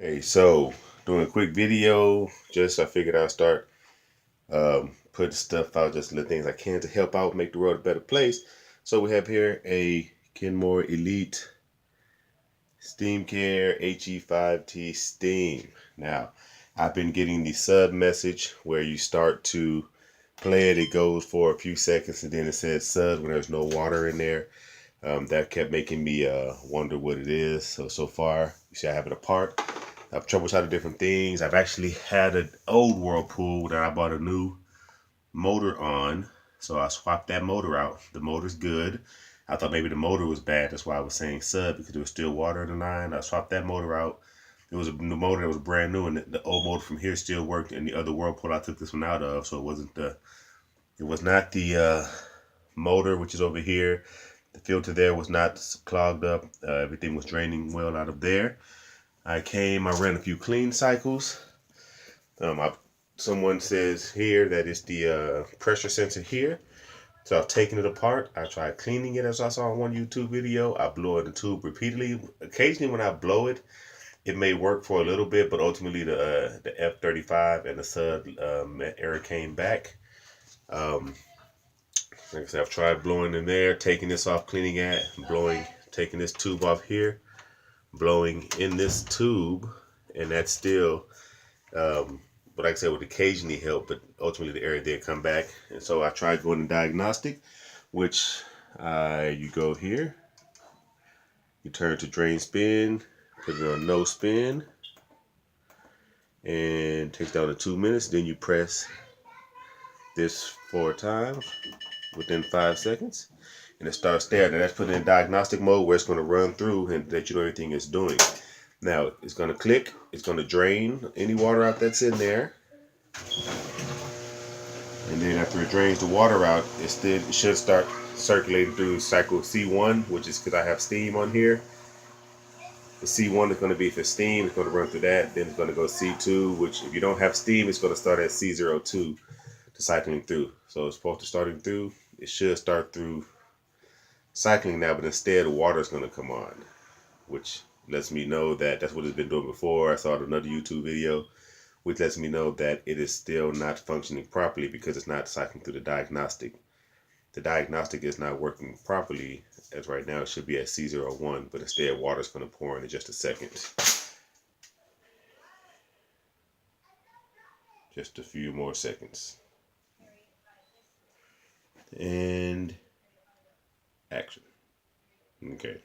Hey, so doing a quick video. I figured I'd start putting stuff out, just little things I can to help out, make the world a better place. So we have here a Kenmore Elite Steam Care he5t Steam. Now, I've been getting the sub message where you start to play it. It goes for a few seconds and then it says sub when there's no water in there. That kept making me wonder what it is. So far, you see I have it apart. I've troubleshooted different things. I've actually had an old Whirlpool that I bought a new motor on. So I swapped that motor out. The motor's good. I thought maybe the motor was bad. That's why I was saying sub, because there was still water in the line. I swapped that motor out. It was a new motor that was brand new, and the old motor from here still worked. And the other Whirlpool I took this one out of, so it was not the motor, which is over here. The filter there was not clogged up. Everything was draining well out of there. I ran a few clean cycles. Someone says here that it's the pressure sensor here. So I've taken it apart. I tried cleaning it, as I saw in one YouTube video. I blew in the tube repeatedly. Occasionally when I blow it, it may work for a little bit, but ultimately the F35 and the sub error came back. Like I said, I've tried blowing in there, taking this off, cleaning it, blowing, taking this tube off here, blowing in this tube, and that's still, but like I said, would occasionally help, but ultimately the error did come back. And so I tried going to diagnostic, which you go here, you turn to drain spin, put it on no spin, and it takes down to 2 minutes. Then you press this 4 times within 5 seconds, and it starts there. Now that's put in diagnostic mode where it's going to run through and let you know everything it's doing. Now it's going to click, it's going to drain any water out that's in there, and then after it drains the water out, it should start circulating through cycle C1, which is because I have steam on here. The C1 is going to be for steam, it's going to run through that, then it's going to go C2, which if you don't have steam, it's going to start at C02 to cycling through. So it's supposed to starting through, it should start through cycling now, but instead water is going to come on, which lets me know that that's what it's been doing before. I saw another YouTube video, which lets me know that it is still not functioning properly because it's not cycling through the diagnostic. The diagnostic is not working properly as right now. It should be at C01, but instead water is going to pour in just a second. Just a few more seconds. And action. Okay.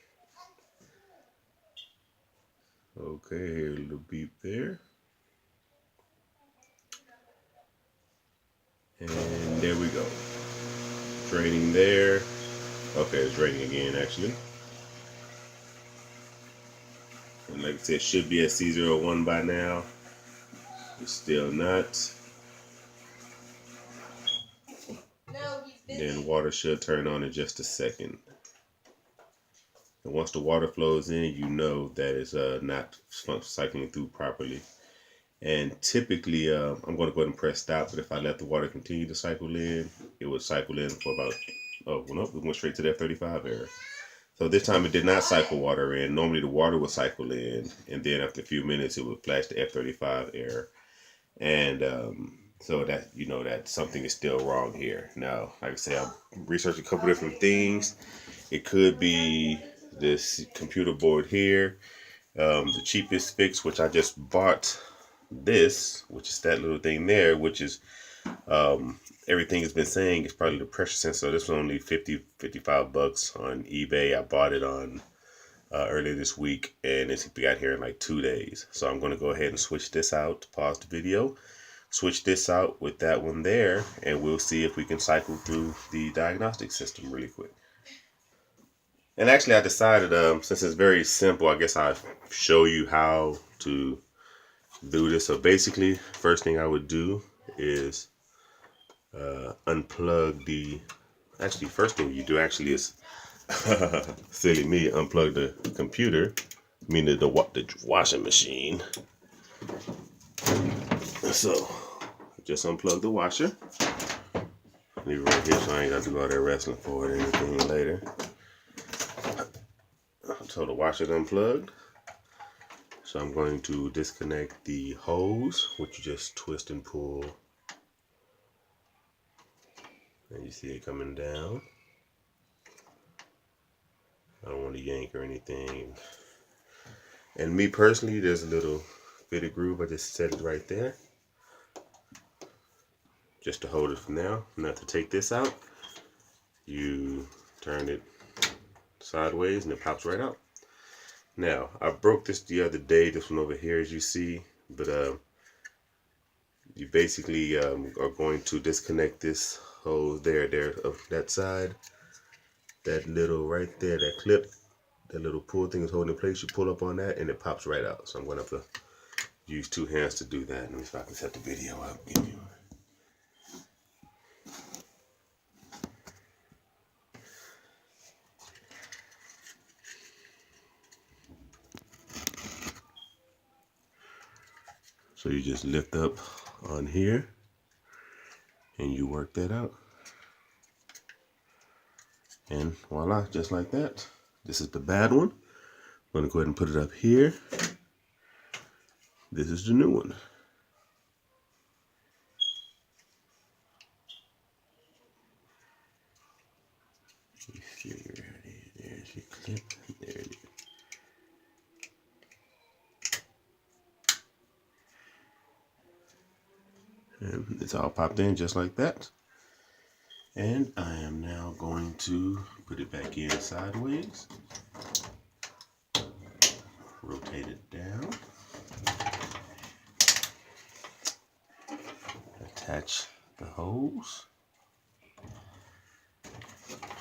Okay, here a little beep there. And there we go. Draining there. Okay, it's draining again actually. And like I said, it should be at C01 by now. It's still not. Then water should turn on in just a second. And once the water flows in, you know that it's not cycling through properly. And typically, I'm going to go ahead and press stop, but if I let the water continue to cycle in, it would cycle in for about, oh, well, nope, it went straight to that 35 error. So this time it did not cycle water in. Normally the water would cycle in, and then after a few minutes, it would flash the F35 error. And so that, you know, that something is still wrong here. Now, like I say, I've researched a couple different things. It could be this computer board here. The cheapest fix, which I just bought this, which is that little thing there, which is everything has been saying is probably the pressure sensor. This was only 55 bucks on eBay. I bought it on earlier this week, and it's got here in like 2 days. So I'm going to go ahead and switch this out, pause the video, switch this out with that one there, and we'll see if we can cycle through the diagnostic system really quick. And actually I decided, since it's very simple, I guess I'll show you how to do this. So basically, first thing I would do is unplug the, actually first thing you do actually is, silly me, unplug the computer, meaning the washing machine. So just unplug the washer, leave it right here so I ain't got to go out there wrestling for it or anything later. So the washer's unplugged. So I'm going to disconnect the hose, which you just twist and pull. And you see it coming down. I don't want to yank or anything. And me personally, there's a little fitted groove. I just set it right there. Just to hold it for now. Now to take this out, you turn it sideways and it pops right out. Now, I broke this the other day, this one over here as you see, but you basically are going to disconnect this hose there of that side. That little right there, that clip, that little pull thing is holding in place. You pull up on that and it pops right out. So I'm going to have to use two hands to do that. Let me see if I can set the video up. So you just lift up on here and you work that out. And voila, just like that. This is the bad one. I'm going to go ahead and put it up here. This is the new one. There's your clip. There it is. And it's all popped in just like that. And I am now going to put it back in sideways. Rotate it down. Attach the hose.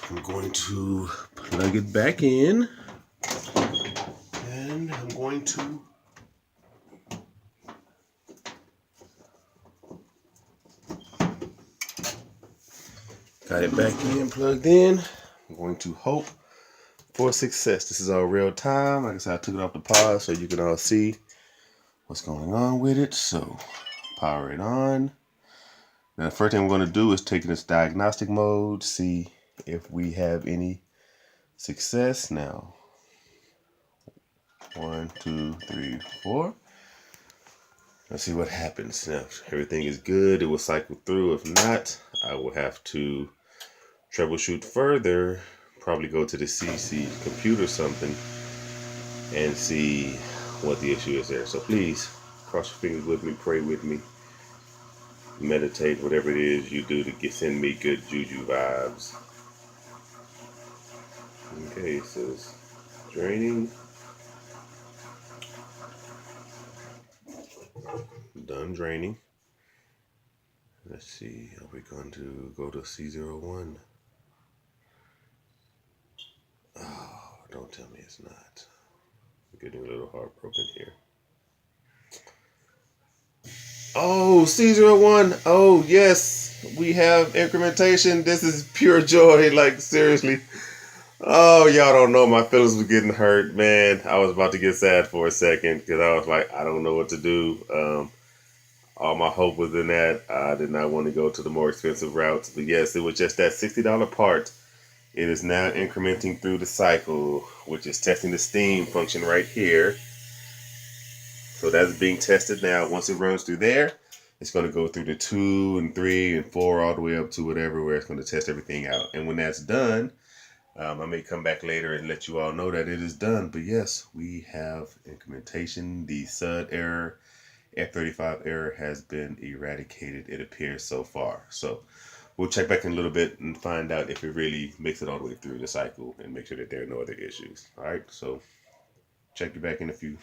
I'm going to plug it back in. And I'm going to got it back in, plugged in. I'm going to hope for success. This is all real time. Like I said, I took it off the pause so you can all see what's going on with it. So power it on. Now the first thing I'm going to do is take this diagnostic mode, see if we have any success. Now 1, 2, 3, 4. Let's see what happens. Now if everything is good, it will cycle through. If not, I will have to troubleshoot further, probably go to the CC computer or something and see what the issue is there. So please cross your fingers with me, pray with me, meditate, whatever it is you do to send me good juju vibes. Okay, so it's draining. Done draining. Let's see, are we going to go to C01? Oh, don't tell me it's not. I'm getting a little heartbroken here. Oh, C01. Oh, yes. We have incrementation. This is pure joy. Like, seriously. Oh, y'all don't know. My feelings were getting hurt, man. I was about to get sad for a second because I was like, I don't know what to do. All my hope was in that. I did not want to go to the more expensive routes. But yes, it was just that $60 part. It is now incrementing through the cycle, which is testing the steam function right here. So that's being tested now. Once it runs through there, it's going to go through the 2 and 3 and 4 all the way up to whatever, where it's going to test everything out. And when that's done, I may come back later and let you all know that it is done. But yes, we have incrementation. The SUD error, f35 error has been eradicated, it appears so far. So we'll check back in a little bit and find out if it really makes it all the way through the cycle and make sure that there are no other issues. All right, so check you back in a few.